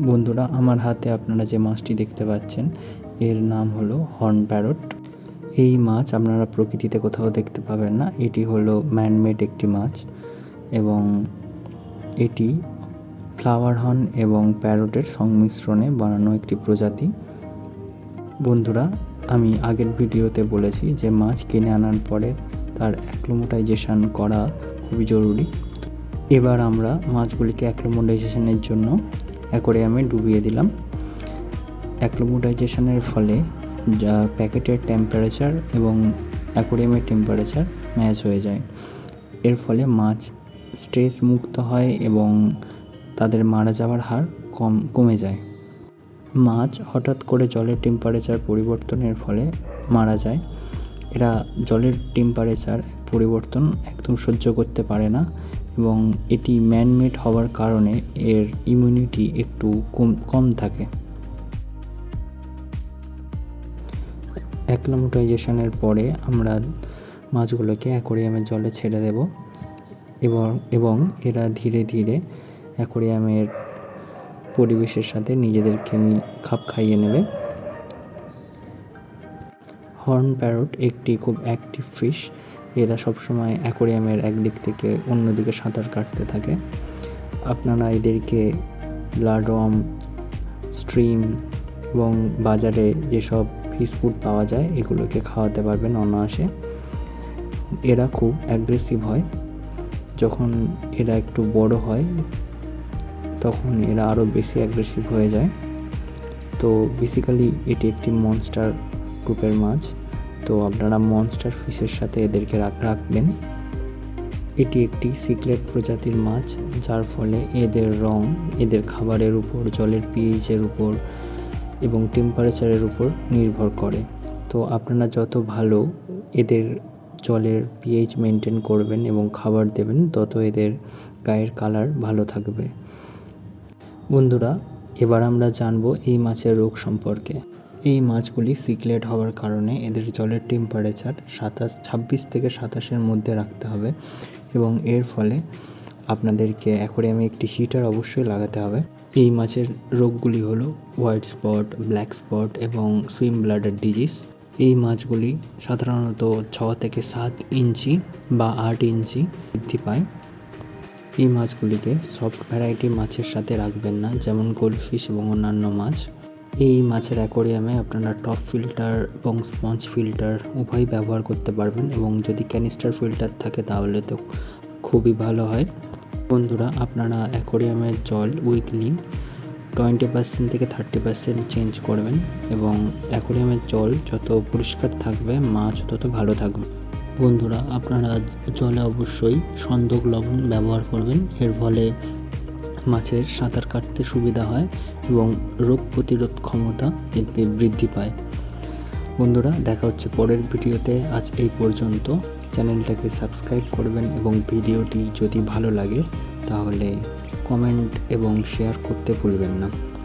বন্ধুরা, আমার হাতে আপনারা যে মাছটি দেখতে পাচ্ছেন এর নাম হলো হর্ন প্যারট। এই মাছ আপনারা প্রকৃতিতে কোথাও দেখতে পাবেন না। এটি হলো ম্যানমেড একটি মাছ এবং এটি ফ্লাওয়ার হর্ন এবং প্যারটের সংমিশ্রণে বানানো একটি প্রজাতি। বন্ধুরা, আমি আগের ভিডিওতে বলেছি যে মাছ কিনে আনার পরে তার অ্যাক্লিমেটাইজেশন করা খুবই জরুরি। এবার আমরা মাছগুলিকে অ্যাক্লিমেটাইজেশনের জন্য অ্যাকোয়ারিয়ামে ডুবিয়ে দিলাম। অ্যাক্লিমেটাইজেশনের ফলে যা প্যাকেটের টেম্পারেচার এবং অ্যাকোয়ারিয়ামের টেম্পারেচার ম্যাচ হয়ে যায়। এর ফলে মাছ স্ট্রেস মুক্ত হয় এবং তাদের মারা যাওয়ার হার কমে যায়। মাছ হঠাৎ করে জলের টেম্পারেচার পরিবর্তনের ফলে মারা যায়। এরা জলের টেম্পারেচার পরিবর্তন একদম সহ্য করতে পারে না এবং এটি ম্যানমেড হওয়ার কারণে এর ইমিউনিটি একটু কম থাকে। অ্যাক্লিমেটাইজেশনের পরে আমরা মাছগুলোকে অ্যাকোয়ারিয়ামের জলে ছেড়ে দেব এবং এরা ধীরে ধীরে অ্যাকোয়ারিয়ামের পরিবেশের সাথে নিজেদেরকে খাপ খাইয়ে নেবে। হর্ন প্যারট একটি খুব অ্যাক্টিভ ফিশ। এরা সবসময় অ্যাকোয়ারিয়ামের একদিক থেকে অন্যদিকে সাঁতার কাটতে থাকে। আপনারা এদেরকে ব্লাডওয়ার্ম, স্ট্রিম এবং বাজারে যেসব ফিশ ফুড পাওয়া যায় এগুলোকে খাওয়াতে পারবেন অনায়াসে। এরা খুব অ্যাগ্রেসিভ হয়। যখন এরা একটু বড় হয় তখন এরা আরও বেশি অ্যাগ্রেসিভ হয়ে যায়। তো বেসিক্যালি এটি একটি মনস্টার গ্রুপের মাছ। তো আপনারা মনস্টার ফিশের সাথে এদেরকে রাখবেন। এটি একটি সিক্রেট প্রজাতির মাছ, যার ফলে এদের রং এদের খাবারের উপর, জলের পিএইচের উপর এবং টেম্পারেচারের উপর নির্ভর করে। তো আপনারা যত ভালো এদের জলের পিএইচ মেনটেন করবেন এবং খাবার দেবেন তত এদের গায়ের কালার ভালো থাকবে। বন্ধুরা, এবার আমরা জানবো এই মাছের রোগ সম্পর্কে। এই মাছগুলি সিক্লেট হওয়ার কারণে এদের জলের টেম্পারেচার 26 থেকে 27-এর মধ্যে রাখতে হবে এবং এর ফলে আপনাদেরকে অ্যাকোয়ারিয়ামে একটি হিটার অবশ্যই লাগাতে হবে। এই মাছের রোগগুলি হলো হোয়াইট স্পট, ব্ল্যাক স্পট এবং সুইম ব্লাডার ডিজিজ। এই মাছগুলি সাধারণত 6 থেকে 7 ইঞ্চি বা 8 ইঞ্চি বৃদ্ধি পায়। এই মাছগুলিকে সফট ভ্যারাইটি মাছের সাথে রাখবেন না, যেমন গোল্ডফিশ এবং অন্যান্য মাছ। এই মাছের অ্যাকোয়ারিয়ামে আপনারা টপ ফিল্টার এবং স্পঞ্জ ফিল্টার উভয়ই ব্যবহার করতে পারবেন এবং যদি ক্যানিস্টার ফিল্টার থাকে তাহলে তো খুবই ভালো হয়। বন্ধুরা, আপনারা অ্যাকোয়ারিয়ামের জল উইকলি 20% থেকে 30% চেঞ্জ করবেন এবং অ্যাকোয়ারিয়ামের জল যত পরিষ্কার থাকবে মাছ তত ভালো থাকবে। বন্ধুরা, আপনারা জলে অবশ্যই সন্দক লবণ ব্যবহার করবেন। এর ফলে মাছের সাঁতার কাটতে সুবিধা হয় এবং রোগ প্রতিরোধ ক্ষমতা এতে বৃদ্ধি পায়। বন্ধুরা, দেখা হচ্ছে পরের ভিডিওতে। আজ এই পর্যন্ত। চ্যানেলটাকে সাবস্ক্রাইব করবেন এবং ভিডিওটি যদি ভালো লাগে তাহলে কমেন্ট এবং শেয়ার করতে ভুলবেন না।